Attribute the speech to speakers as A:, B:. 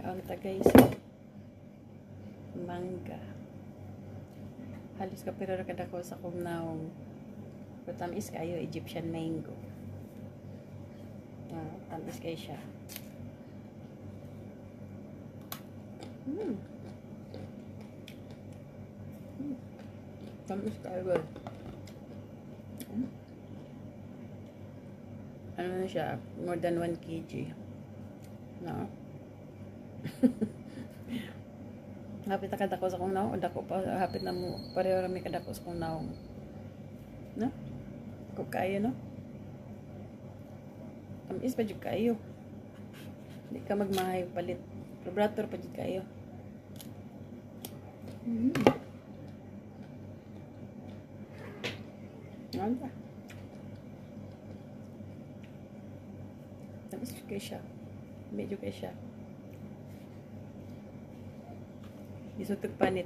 A: Ang tagay mangga. Halos ka pero kada ko sa kumnaong tamis kayo Egyptian mango. Tamis kayo siya. Tamis kayo. Ano na siya? More than 1 kg. No? Hapit na kadako sa kong naong. O dako pa. Hapit na mo. Pareho rami kadako sa kong naong. No? Kung kaya, no? Tamis pa dyan kayo. Hindi ka magmahay palit. Vibrator pa dyan kayo. Ano ba? Tamis kayo siya. Medyo kayo siya. Isutog panit.